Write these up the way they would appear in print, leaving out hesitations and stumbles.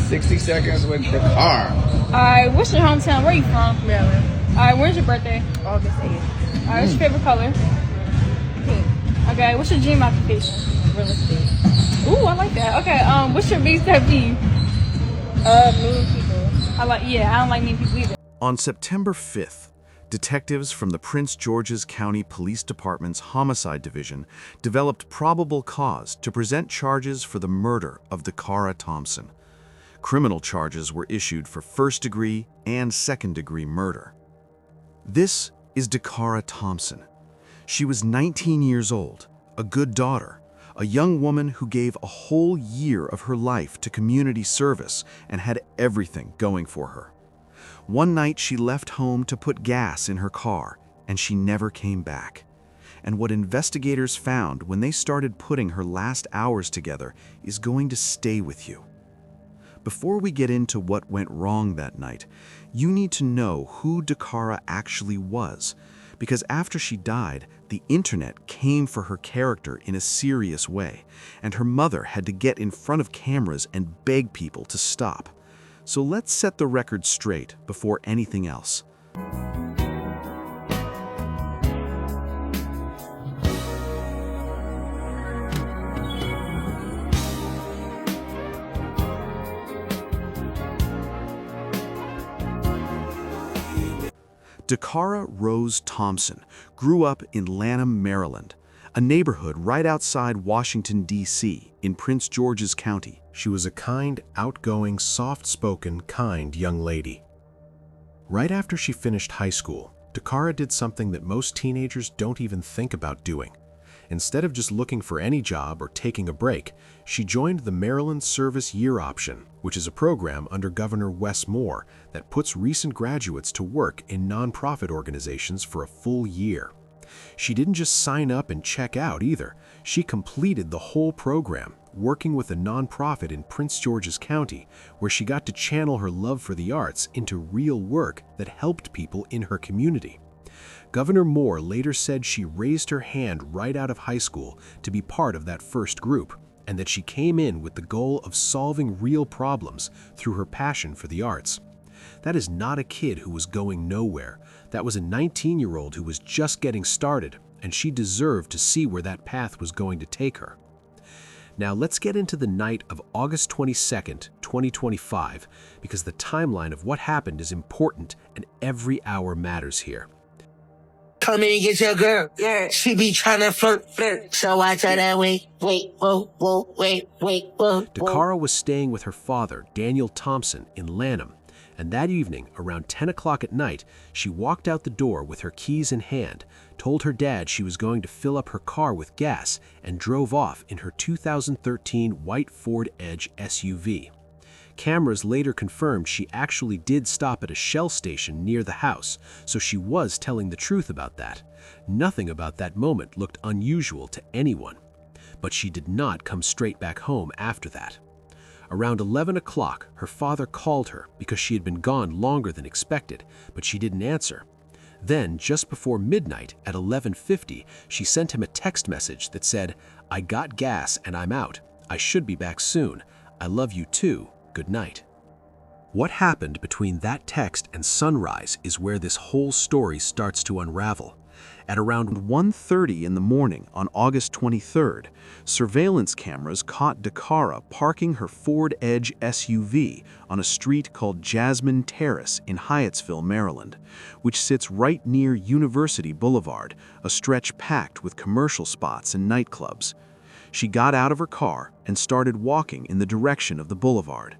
60 seconds with the car. Alright, what's your hometown? Where you from? Maryland. Alright, where's your birthday? August 8th. Alright, what's your favorite color? Pink. Okay, what's your dream occupation? Real estate. Ooh, I like that. Okay, what's your biggest pet peeve? Mean people. I don't like mean people either. On September 5th, detectives from the Prince George's County Police Department's Homicide Division developed probable cause to present charges for the murder of Dara Thompson. Criminal charges were issued for first-degree and second-degree murder. This is Dara Thompson. She was 19 years old, a good daughter, a young woman who gave a whole year of her life to community service and had everything going for her. One night she left home to put gas in her car, and she never came back. And what investigators found when they started putting her last hours together is going to stay with you. Before we get into what went wrong that night, you need to know who Dara actually was, because after she died, the internet came for her character in a serious way, and her mother had to get in front of cameras and beg people to stop. So let's set the record straight before anything else. Dara Rose Thompson grew up in Lanham, Maryland, a neighborhood right outside Washington, D.C., in Prince George's County. She was a kind, outgoing, soft-spoken, kind young lady. Right after she finished high school, Dara did something that most teenagers don't even think about doing. Instead of just looking for any job or taking a break, she joined the Maryland Service Year Option, which is a program under Governor Wes Moore that puts recent graduates to work in nonprofit organizations for a full year. She didn't just sign up and check out either. She completed the whole program, working with a nonprofit in Prince George's County, where she got to channel her love for the arts into real work that helped people in her community. Governor Moore later said she raised her hand right out of high school to be part of that first group, and that she came in with the goal of solving real problems through her passion for the arts. That is not a kid who was going nowhere. That was a 19-year-old who was just getting started, and she deserved to see where that path was going to take her. Now let's get into the night of August 22nd, 2025, because the timeline of what happened is important and every hour matters here. Come in and get your girl. Yeah. She be trying to flirt. So I tell her, wait, whoa. Dara was staying with her father, Daniel Thompson, in Lanham, and that evening, around 10 o'clock at night, she walked out the door with her keys in hand, told her dad she was going to fill up her car with gas, and drove off in her 2013 white Ford Edge SUV. Cameras later confirmed she actually did stop at a Shell station near the house, so she was telling the truth about that. Nothing about that moment looked unusual to anyone. But she did not come straight back home after that. Around 11 o'clock, her father called her because she had been gone longer than expected, but she didn't answer. Then, just before midnight, at 11:50, she sent him a text message that said, "I got gas and I'm out. I should be back soon. I love you too. Good night." What happened between that text and sunrise is where this whole story starts to unravel. At around 1:30 in the morning on August 23rd, surveillance cameras caught Dara parking her Ford Edge SUV on a street called Jasmine Terrace in Hyattsville, Maryland, which sits right near University Boulevard, a stretch packed with commercial spots and nightclubs. She got out of her car and started walking in the direction of the boulevard.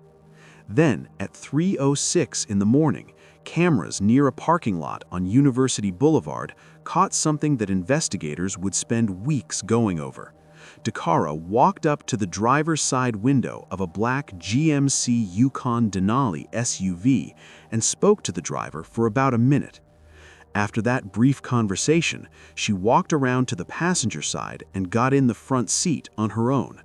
Then, at 3:06 in the morning, cameras near a parking lot on University Boulevard caught something that investigators would spend weeks going over. Dara walked up to the driver's side window of a black GMC Yukon Denali SUV and spoke to the driver for about a minute. After that brief conversation, she walked around to the passenger side and got in the front seat on her own.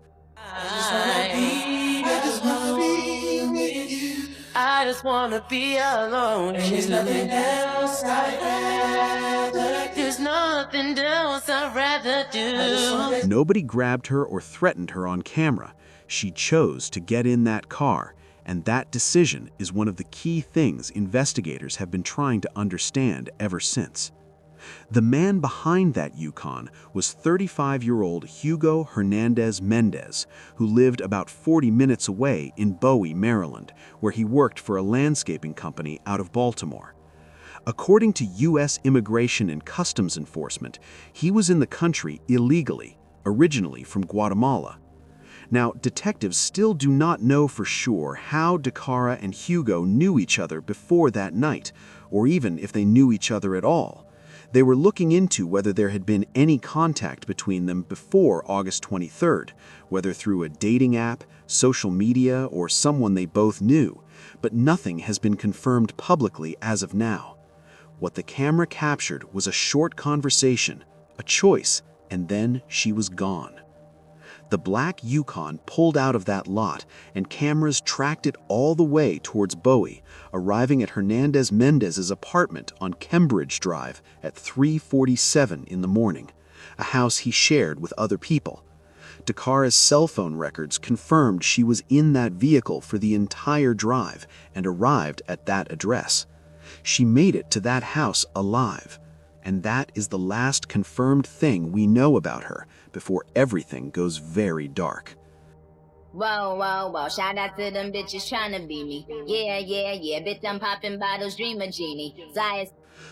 I just wanna be alone. And there's nothing else I'd rather do. There's nothing else I'd rather do. Nobody grabbed her or threatened her on camera. She chose to get in that car, And that decision is one of the key things investigators have been trying to understand ever since. The man behind that Yukon was 35-year-old Hugo Hernandez Mendez, who lived about 40 minutes away in Bowie, Maryland, where he worked for a landscaping company out of Baltimore. According to U.S. Immigration and Customs Enforcement, he was in the country illegally, originally from Guatemala. Now, detectives still do not know for sure how Dara and Hugo knew each other before that night, or even if they knew each other at all. They were looking into whether there had been any contact between them before August 23rd, whether through a dating app, social media, or someone they both knew, but nothing has been confirmed publicly as of now. What the camera captured was a short conversation, a choice, and then she was gone. The black Yukon pulled out of that lot, and cameras tracked it all the way towards Bowie, arriving at Hernandez Mendez's apartment on Cambridge Drive at 3:47 in the morning, a house he shared with other people. Dara's cell phone records confirmed she was in that vehicle for the entire drive and arrived at that address. She made it to that house alive, and that is the last confirmed thing we know about her before everything goes very dark. Whoa, whoa, whoa, shout out to them bitches trying to be me. Yeah, bitch, I'm popping bottles, dream a genie. Zayas.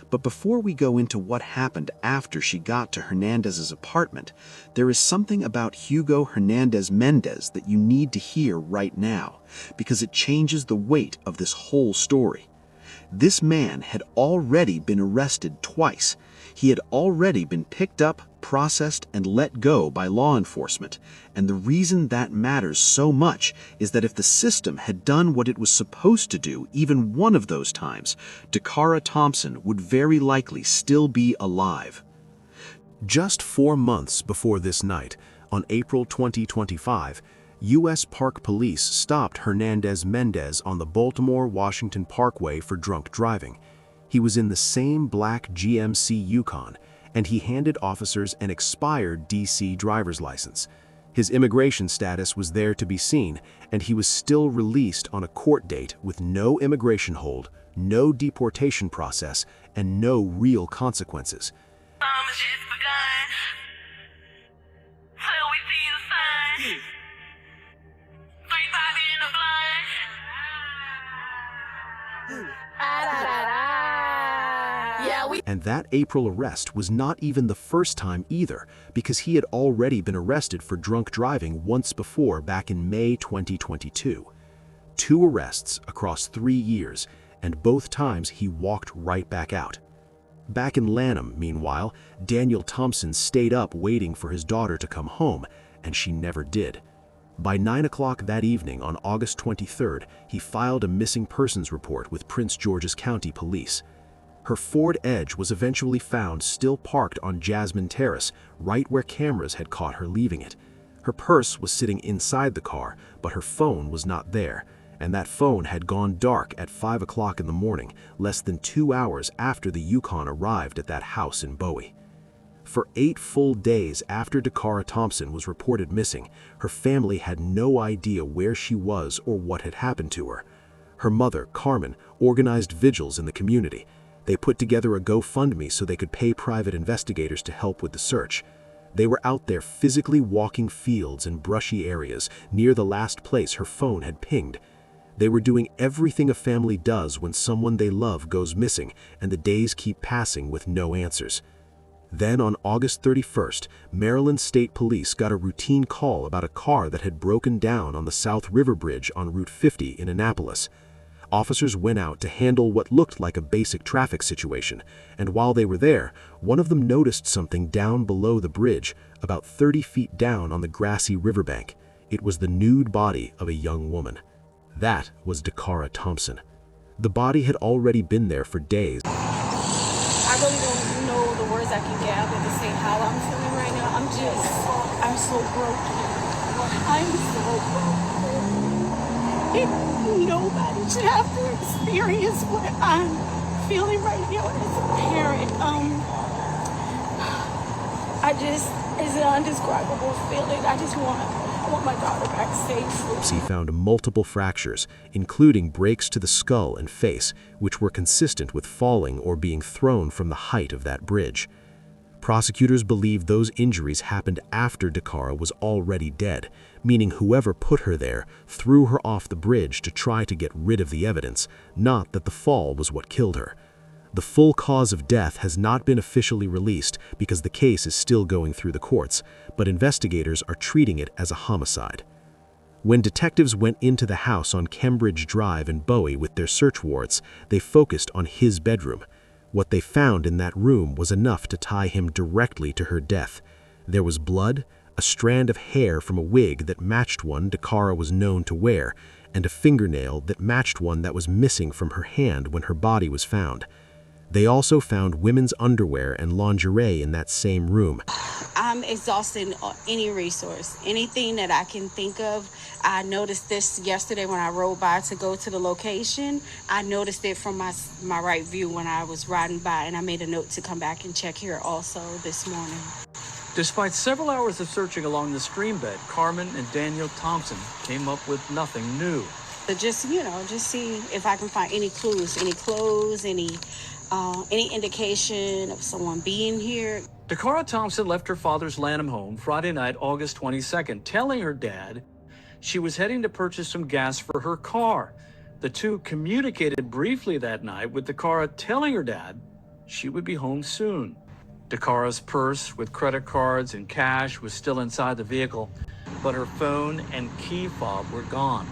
But before we go into what happened after she got to Hernandez's apartment, there is something about Hugo Hernandez Mendez that you need to hear right now, because it changes the weight of this whole story. This man had already been arrested twice. He had already been picked up, processed, and let go by law enforcement. And the reason that matters so much is that if the system had done what it was supposed to do even one of those times, Dara Thompson would very likely still be alive. Just 4 months before this night, on April 2025, U.S. Park Police stopped Hernandez Mendez on the Baltimore-Washington Parkway for drunk driving. He was in the same black GMC Yukon, and he handed officers an expired D.C. driver's license. His immigration status was there to be seen, and he was still released on a court date with no immigration hold, no deportation process, and no real consequences. And that April arrest was not even the first time either, because he had already been arrested for drunk driving once before back in May 2022. 2 arrests across 3 years, and both times he walked right back out. Back in Lanham, meanwhile, Daniel Thompson stayed up waiting for his daughter to come home, and she never did. By 9 o'clock that evening on August 23rd, he filed a missing persons report with Prince George's County Police. Her Ford Edge was eventually found still parked on Jasmine Terrace, right where cameras had caught her leaving it. Her purse was sitting inside the car, but her phone was not there, and that phone had gone dark at 5 o'clock in the morning, less than 2 hours after the Yukon arrived at that house in Bowie. For 8 full days after Dara Thompson was reported missing, her family had no idea where she was or what had happened to her. Her mother, Carmen, organized vigils in the community. They put together a GoFundMe so they could pay private investigators to help with the search. They were out there physically walking fields and brushy areas near the last place her phone had pinged. They were doing everything a family does when someone they love goes missing and the days keep passing with no answers. Then on August 31st, Maryland State Police got a routine call about a car that had broken down on the South River Bridge on Route 50 in Annapolis. Officers went out to handle what looked like a basic traffic situation, and while they were there, one of them noticed something down below the bridge, about 30 feet down on the grassy riverbank. It was the nude body of a young woman. That was Dara Thompson. The body had already been there for days. I really don't know the words I can gather to say how I'm feeling right now. I'm so broken. I'm so broken. Nobody should have to experience what I'm feeling right now as a parent. It's an undescribable feeling. I just want I want my daughter back safely. He found multiple fractures, including breaks to the skull and face, which were consistent with falling or being thrown from the height of that bridge. Prosecutors believe those injuries happened after Dara was already dead, meaning whoever put her there threw her off the bridge to try to get rid of the evidence, not that the fall was what killed her. The full cause of death has not been officially released because the case is still going through the courts, but investigators are treating it as a homicide. When detectives went into the house on Cambridge Drive in Bowie with their search warrants, they focused on his bedroom. What they found in that room was enough to tie him directly to her death. There was blood, a strand of hair from a wig that matched one Dara was known to wear, and a fingernail that matched one that was missing from her hand when her body was found. They also found women's underwear and lingerie in that same room. I'm exhausting any resource, anything that I can think of. I noticed this yesterday when I rode by to go to the location. I noticed it from my right view when I was riding by, and I made a note to come back and check here also this morning. Despite several hours of searching along the stream bed, Carmen and Daniel Thompson came up with nothing new. So just see if I can find any clues, any clothes, any indication of someone being here. Dara Thompson left her father's Lanham home Friday night, August 22nd, telling her dad she was heading to purchase some gas for her car. The two communicated briefly that night, with Dara telling her dad she would be home soon. Dara's purse with credit cards and cash was still inside the vehicle, but her phone and key fob were gone.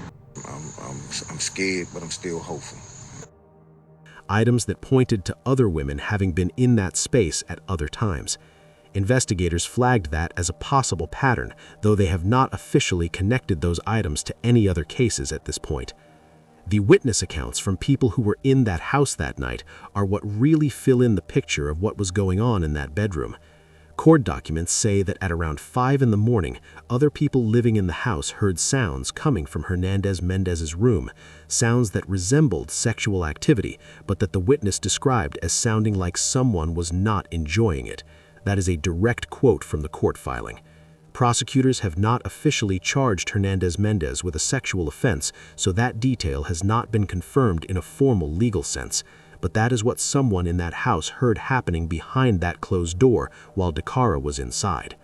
I'm scared, but I'm still hopeful. Items that pointed to other women having been in that space at other times. Investigators flagged that as a possible pattern, though they have not officially connected those items to any other cases at this point. The witness accounts from people who were in that house that night are what really fill in the picture of what was going on in that bedroom. Court documents say that at around 5 in the morning, other people living in the house heard sounds coming from Hernandez Mendez's room, sounds that resembled sexual activity, but that the witness described as sounding like someone was not enjoying it. That is a direct quote from the court filing. Prosecutors have not officially charged Hernandez Mendez with a sexual offense, so that detail has not been confirmed in a formal legal sense. But that is what someone in that house heard happening behind that closed door while Dara was inside.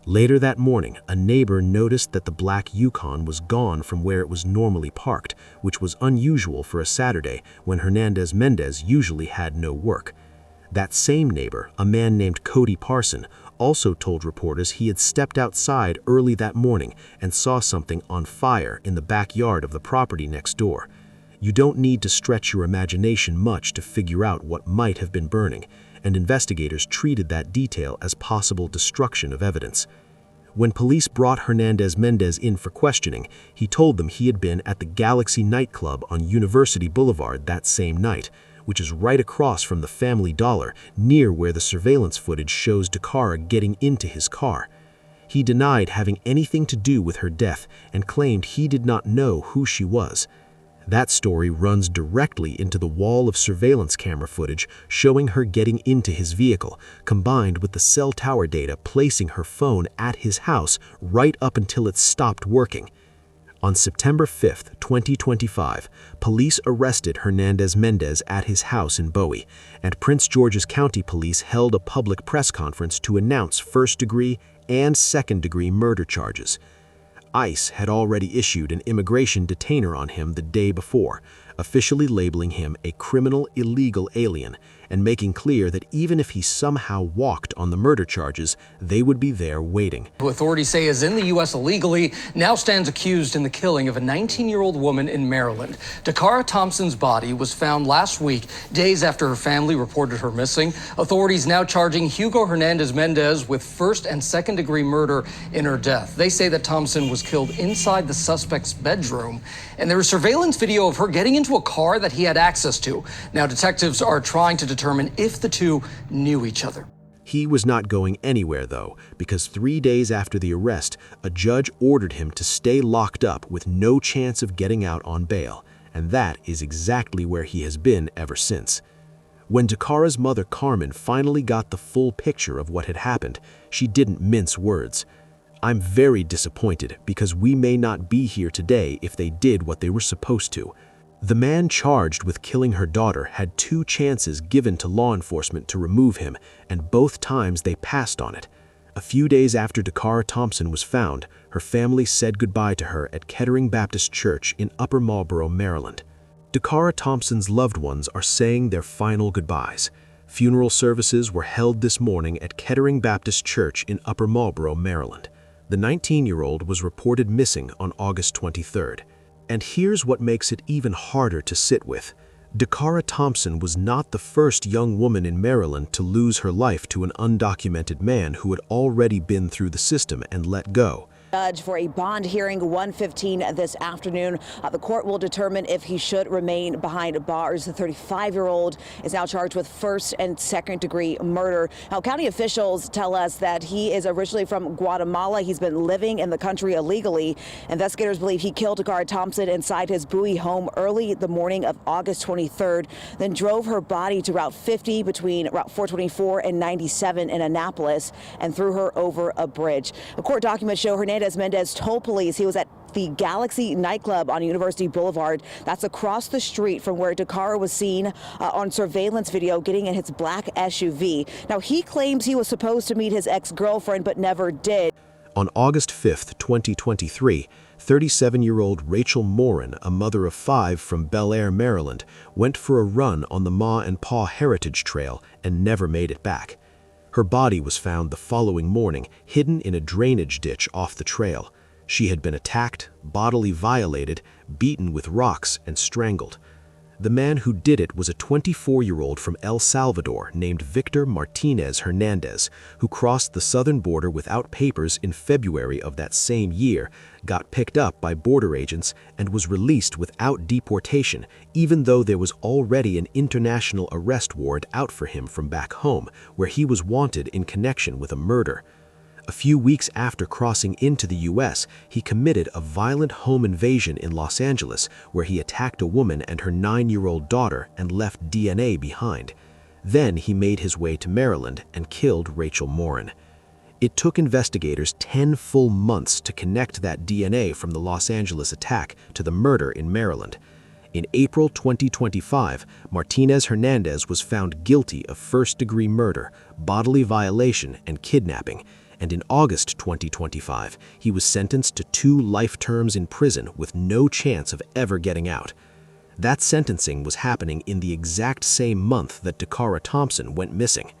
Later that morning, a neighbor noticed that the black Yukon was gone from where it was normally parked, which was unusual for a Saturday when Hernandez Mendez usually had no work. That same neighbor, a man named Cody Parson, also told reporters he had stepped outside early that morning and saw something on fire in the backyard of the property next door. You don't need to stretch your imagination much to figure out what might have been burning, and investigators treated that detail as possible destruction of evidence. When police brought Hernandez Mendez in for questioning, he told them he had been at the Galaxy nightclub on University Boulevard that same night, which is right across from the Family Dollar, near where the surveillance footage shows Dara getting into his car. He denied having anything to do with her death and claimed he did not know who she was. That story runs directly into the wall of surveillance camera footage showing her getting into his vehicle, combined with the cell tower data placing her phone at his house right up until it stopped working. On September 5, 2025, police arrested Hernandez Mendez at his house in Bowie, and Prince George's County Police held a public press conference to announce first-degree and second-degree murder charges. ICE had already issued an immigration detainer on him the day before, officially labeling him a criminal illegal alien and making clear that even if he somehow walked on the murder charges, they would be there waiting. Who authorities say is in the U.S. illegally, now stands accused in the killing of a 19-year-old woman in Maryland. Dara Thompson's body was found last week, days after her family reported her missing. Authorities now charging Hugo Hernandez Mendez with first and second-degree murder in her death. They say that Thompson was killed inside the suspect's bedroom, and there is surveillance video of her getting into a car that he had access to. Now detectives are trying to determine if the two knew each other. He was not going anywhere, though, because 3 days after the arrest, a judge ordered him to stay locked up with no chance of getting out on bail, and that is exactly where he has been ever since. When Dara's mother, Carmen, finally got the full picture of what had happened, she didn't mince words. I'm very disappointed because we may not be here today if they did what they were supposed to. The man charged with killing her daughter had 2 chances given to law enforcement to remove him, and both times they passed on it. A few days after Dara Thompson was found, her family said goodbye to her at Kettering Baptist Church in Upper Marlboro, Maryland. Dara Thompson's loved ones are saying their final goodbyes. Funeral services were held this morning at Kettering Baptist Church in Upper Marlboro, Maryland. The 19-year-old was reported missing on August 23rd. And here's what makes it even harder to sit with. Dara Thompson was not the first young woman in Maryland to lose her life to an undocumented man who had already been through the system and let go. Judge for a bond hearing 1:15 this afternoon. The court will determine if he should remain behind bars. The 35-year-old is now charged with first and second-degree murder. Now, county officials tell us that he is originally from Guatemala. He's been living in the country illegally. Investigators believe he killed Dara Thompson inside his Bowie home early the morning of August 23rd, then drove her body to Route 50 between Route 424 and 97 in Annapolis and threw her over a bridge. The court documents show Hernandez Mendez told police he was at the Galaxy nightclub on University Boulevard. That's across the street from where Dara was seen on surveillance video getting in his black SUV. Now, he claims he was supposed to meet his ex-girlfriend but never did. On August 5th, 2023, 37-year-old Rachel Morin, a mother of 5 from Bel Air, Maryland, went for a run on the Ma and Pa Heritage Trail and never made it back. Her body was found the following morning, hidden in a drainage ditch off the trail. She had been attacked, bodily violated, beaten with rocks, and strangled. The man who did it was a 24-year-old from El Salvador named Victor Martinez Hernandez, who crossed the southern border without papers in February of that same year, got picked up by border agents, and was released without deportation, even though there was already an international arrest warrant out for him from back home, where he was wanted in connection with a murder. A few weeks after crossing into the U.S., he committed a violent home invasion in Los Angeles, where he attacked a woman and her 9-year-old daughter and left DNA behind. Then he made his way to Maryland and killed Rachel Morin. It took investigators 10 full months to connect that DNA from the Los Angeles attack to the murder in Maryland. In April 2025, Martinez Hernandez was found guilty of first-degree murder, bodily violation, and kidnapping. And in August 2025, he was sentenced to 2 life terms in prison with no chance of ever getting out. That sentencing was happening in the exact same month that Dara Thompson went missing.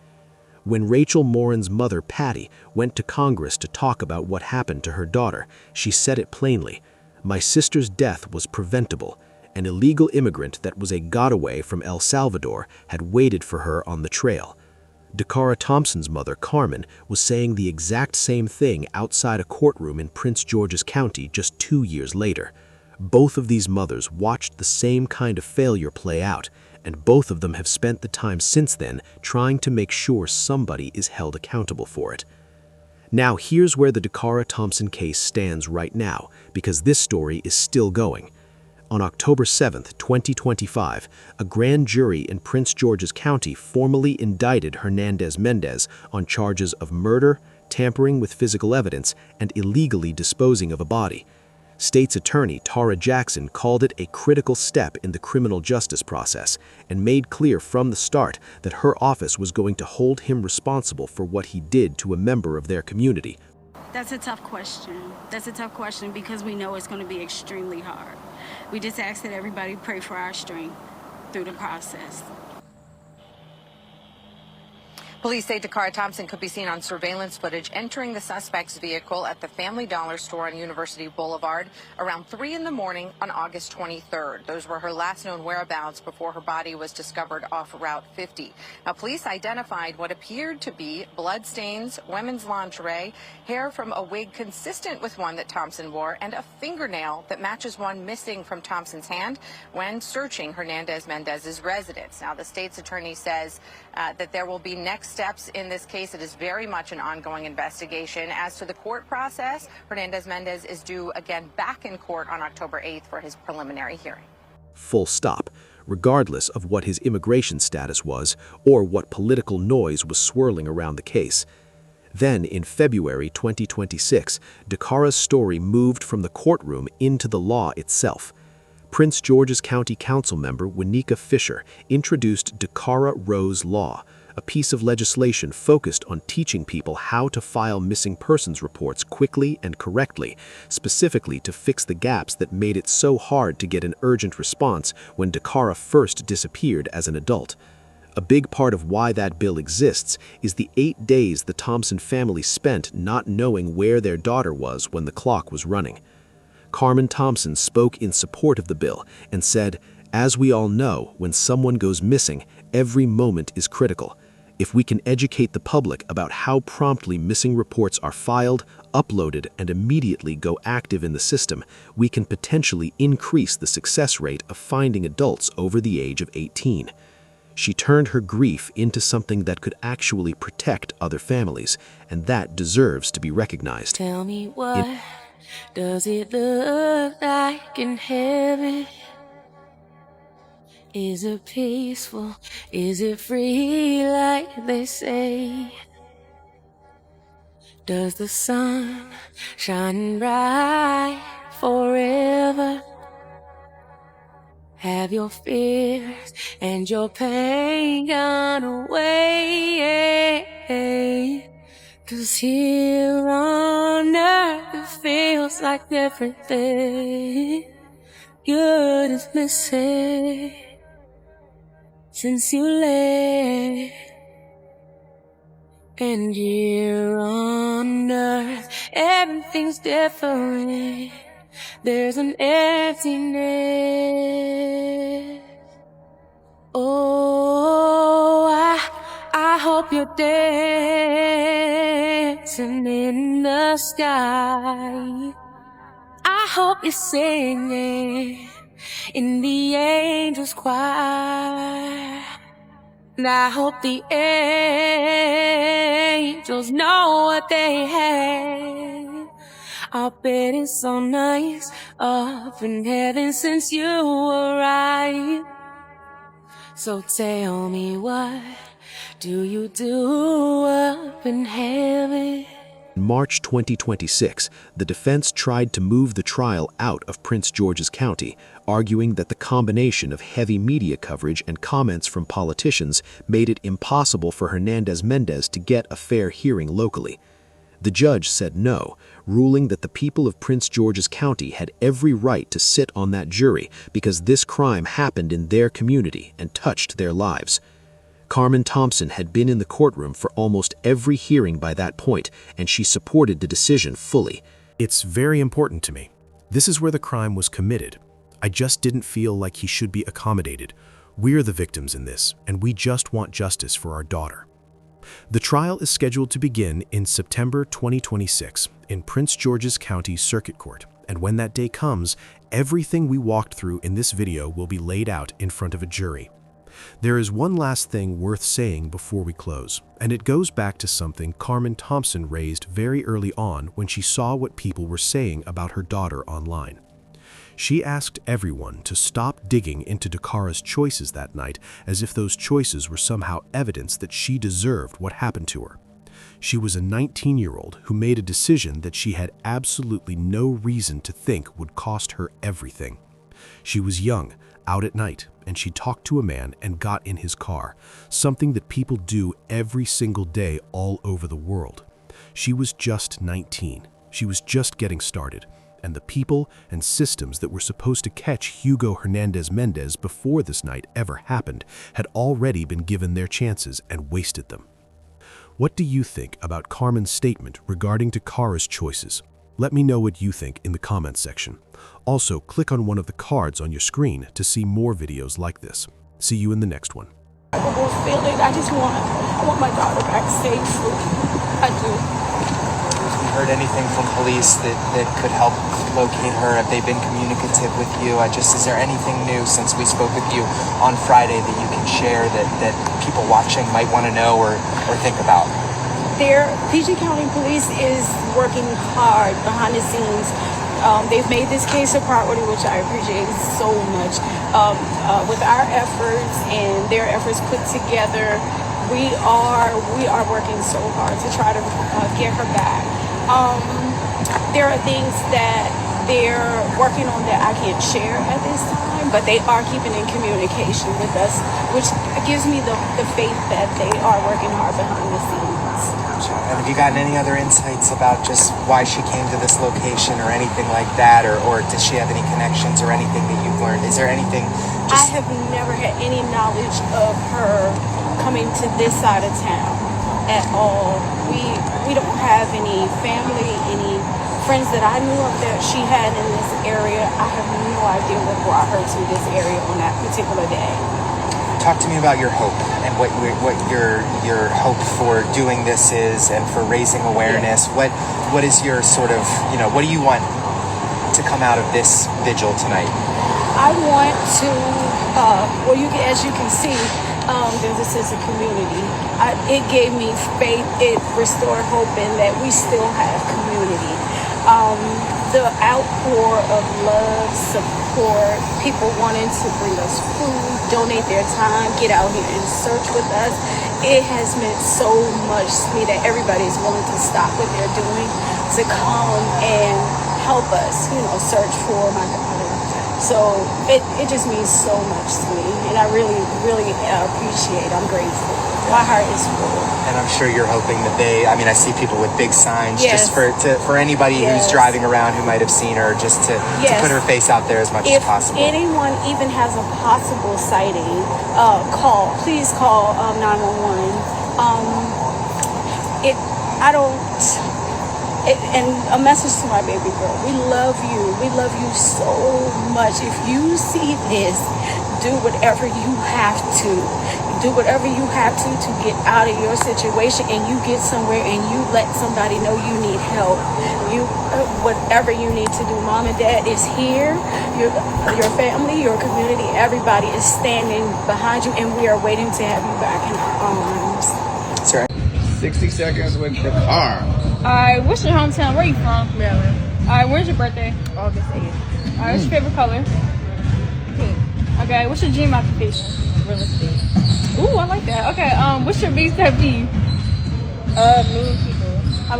When Rachel Morin's mother, Patty, went to Congress to talk about what happened to her daughter, she said it plainly: "My sister's death was preventable. An illegal immigrant that was a gotaway from El Salvador had waited for her on the trail." Dara Thompson's mother, Carmen, was saying the exact same thing outside a courtroom in Prince George's County just 2 years later. Both of these mothers watched the same kind of failure play out, and both of them have spent the time since then trying to make sure somebody is held accountable for it. Now here's where the Dara Thompson case stands right now, because this story is still going. On October 7, 2025, a grand jury in Prince George's County formally indicted Hernandez Mendez on charges of murder, tampering with physical evidence, and illegally disposing of a body. State's Attorney Tara Jackson called it a critical step in the criminal justice process and made clear from the start that her office was going to hold him responsible for what he did to a member of their community. That's a tough question. That's a tough question because we know it's going to be extremely hard. We just ask that everybody pray for our strength through the process. Police say Dara Thompson could be seen on surveillance footage entering the suspect's vehicle at the Family Dollar store on University Boulevard around 3 in the morning on August 23rd. Those were her last known whereabouts before her body was discovered off Route 50. Now, police identified what appeared to be bloodstains, women's lingerie, hair from a wig consistent with one that Thompson wore, and a fingernail that matches one missing from Thompson's hand when searching Hernandez Mendez's residence. Now, the state's attorney says that there will be next steps in this case. It is very much an ongoing investigation. As to the court process, Hernandez Mendez is due again back in court on October 8th for his preliminary hearing. Full stop, regardless of what his immigration status was or what political noise was swirling around the case. Then, in February 2026, Dakara's story moved from the courtroom into the law itself. Prince George's County Council member Winika Fisher introduced Dara Rose Law, a piece of legislation focused on teaching people how to file missing persons reports quickly and correctly, specifically to fix the gaps that made it so hard to get an urgent response when Dara first disappeared as an adult. A big part of why that bill exists is the 8 days the Thompson family spent not knowing where their daughter was when the clock was running. Carmen Thompson spoke in support of the bill and said, "As we all know, when someone goes missing, every moment is critical. If we can educate the public about how promptly missing reports are filed, uploaded, and immediately go active in the system, we can potentially increase the success rate of finding adults over the age of 18. She turned her grief into something that could actually protect other families, and that deserves to be recognized. Tell me, what does it look like in heaven? Is it peaceful? Is it free like they say? Does the sun shine bright forever? Have your fears and your pain gone away? 'Cause here on earth it feels like everything good is missing since you left. And here on earth everything's different. There's an emptiness. Oh, I hope you're dancing in the sky. I hope you're singing in the angels' choir. And I hope the angels know what they have. I bet it's so nice up in heaven since you arrived. So tell me, what do you do up in heaven? In March 2026, the defense tried to move the trial out of Prince George's County, arguing that the combination of heavy media coverage and comments from politicians made it impossible for Hernandez-Mendez to get a fair hearing locally. The judge said no, ruling that the people of Prince George's County had every right to sit on that jury because this crime happened in their community and touched their lives. Carmen Thompson had been in the courtroom for almost every hearing by that point, and she supported the decision fully. "It's very important to me. This is where the crime was committed. I just didn't feel like he should be accommodated. We're the victims in this, and we just want justice for our daughter." The trial is scheduled to begin in September 2026 in Prince George's County Circuit Court, and when that day comes, everything we walked through in this video will be laid out in front of a jury. There is one last thing worth saying before we close, and it goes back to something Carmen Thompson raised very early on when she saw what people were saying about her daughter online. She asked everyone to stop digging into Dakara's choices that night as if those choices were somehow evidence that she deserved what happened to her. She was a 19-year-old who made a decision that she had absolutely no reason to think would cost her everything. She was young, out at night, and she talked to a man and got in his car, something that people do every single day all over the world. She was just 19. She was just getting started, and the people and systems that were supposed to catch Hugo Hernandez-Mendez before this night ever happened had already been given their chances and wasted them. What do you think about Carmen's statement regarding Dakara's choices? Let me know what you think in the comments section. Also, click on one of the cards on your screen to see more videos like this. See you in the next one. Feeling, I want my daughter back safely. I do. Heard anything from police that could help locate her? Have they been communicative with you? Is there anything new since we spoke with you on Friday that you can share that people watching might want to know or think about? PG County Police is working hard behind the scenes. They've made this case a priority, which I appreciate so much. With our efforts and their efforts put together, we are working so hard to try to get her back. There are things that they're working on that I can't share at this time, but they are keeping in communication with us, which gives me the faith that they are working hard behind the scenes. Gotcha. And have you gotten any other insights about just why she came to this location or anything like that, or does she have any connections or anything that you've learned? Is there anything? I have never had any knowledge of her coming to this side of town at all. We don't have any family, any friends that I knew of that she had in this area. I have no idea what brought her to this area on that particular day. Talk to me about your hope and what your hope for doing this is and for raising awareness. Yeah. What is your sort of, what do you want to come out of this vigil tonight? I want to, as you can see, there's a sense of community. It gave me faith. It restored hope in that we still have community. The outpour of love, support, people wanting to bring us food, donate their time, get out here and search with us. It has meant so much to me that everybody's willing to stop what they're doing to come and help us, search for my daughter. So it just means so much to me, and I really, really appreciate. I'm grateful. My heart is full. And I'm sure you're hoping that I see people with big signs, yes, just for anybody yes, who's driving around who might have seen her, just to put her face out there as much as possible. If anyone even has a possible sighting, please call 911. And a message to my baby girl. We love you. We love you so much. If you see this, do whatever you have to. Do whatever you have to get out of your situation, and you get somewhere and you let somebody know you need help. Whatever you need to do. Mom and Dad is here. Your family, your community, everybody is standing behind you, and we are waiting to have you back in our arms. Sorry. 60 seconds with the car. Alright, what's your hometown? Where are you from? Maryland. Alright, when's your birthday? August 8th. Alright, what's your favorite color? Pink. Okay, what's your dream occupation? Real estate. Ooh, I like that. Okay, what's your biggest pet peeve? Mean people. I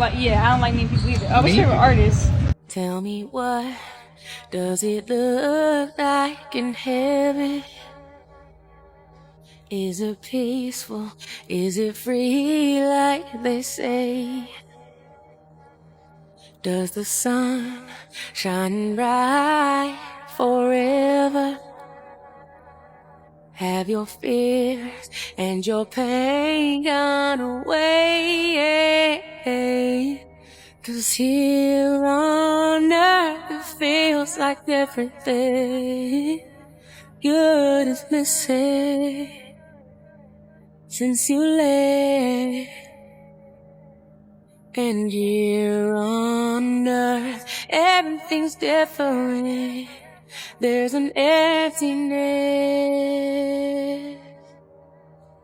don't like mean people either. What's your favorite artist? Tell me, what does it look like in heaven? Is it peaceful? Is it free like they say? Does the sun shine bright forever? Have your fears and your pain gone away? 'Cause here on earth it feels like everything good is missing since you left. And here on earth everything's different. There's an emptiness.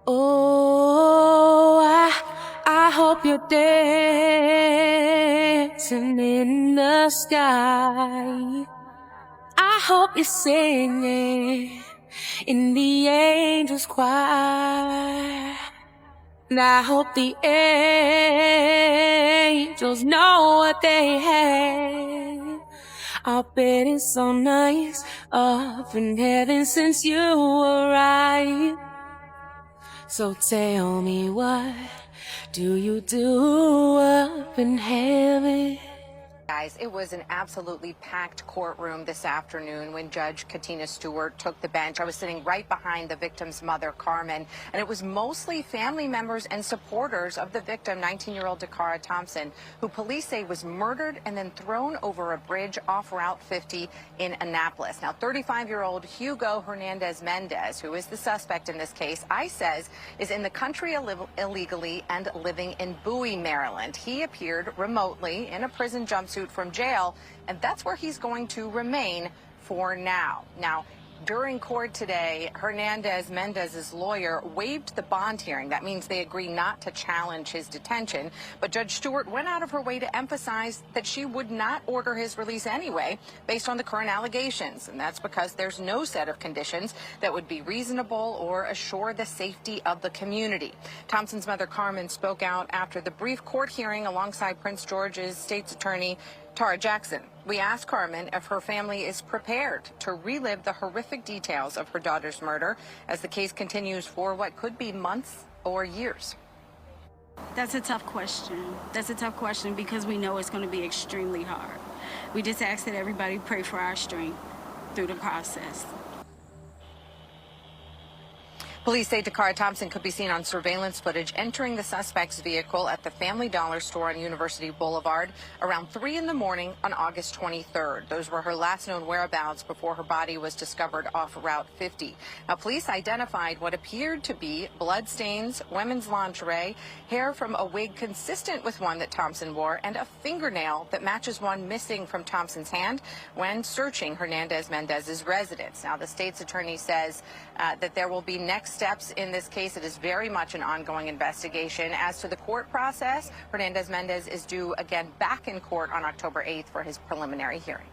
Oh, I hope you're dancing in the sky. I hope you're singing in the angels' choir. And I hope the angels know what they have. I bet it's so nice up in heaven since you arrived. So tell me, what do you do up in heaven? Guys, it was an absolutely packed courtroom this afternoon when Judge Katina Stewart took the bench. I was sitting right behind the victim's mother, Carmen, and it was mostly family members and supporters of the victim, 19-year-old Dara Thompson, who police say was murdered and then thrown over a bridge off Route 50 in Annapolis. Now, 35-year-old Hugo Hernandez Mendez, who is the suspect in this case, ICE says is in the country illegally and living in Bowie, Maryland. He appeared remotely in a prison jumpsuit from jail, and that's where he's going to remain for now. Now, During court today, Hernandez-Mendez's lawyer waived the bond hearing. That means they agree not to challenge his detention. But Judge Stewart went out of her way to emphasize that she would not order his release anyway, based on the current allegations. And that's because there's no set of conditions that would be reasonable or assure the safety of the community. Thompson's mother, Carmen, spoke out after the brief court hearing alongside Prince George's state's attorney, Tara Jackson. We asked Carmen if her family is prepared to relive the horrific details of her daughter's murder as the case continues for what could be months or years. That's a tough question. That's a tough question because we know it's going to be extremely hard. We just ask that everybody pray for our strength through the process. Police say Dakara Thompson could be seen on surveillance footage entering the suspect's vehicle at the Family Dollar store on University Boulevard around 3 in the morning on August 23rd. Those were her last known whereabouts before her body was discovered off Route 50. Now, police identified what appeared to be bloodstains, women's lingerie, hair from a wig consistent with one that Thompson wore, and a fingernail that matches one missing from Thompson's hand when searching Hernandez-Mendez's residence. Now, the state's attorney says that there will be next steps in this case. It is very much an ongoing investigation. As to the court process, Hernandez-Mendez is due again back in court on October 8th for his preliminary hearing.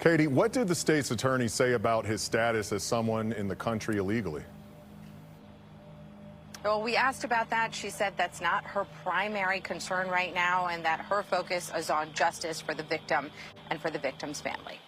Katie, what did the state's attorney say about his status as someone in the country illegally? Well, we asked about that. She said that's not her primary concern right now and that her focus is on justice for the victim and for the victim's family.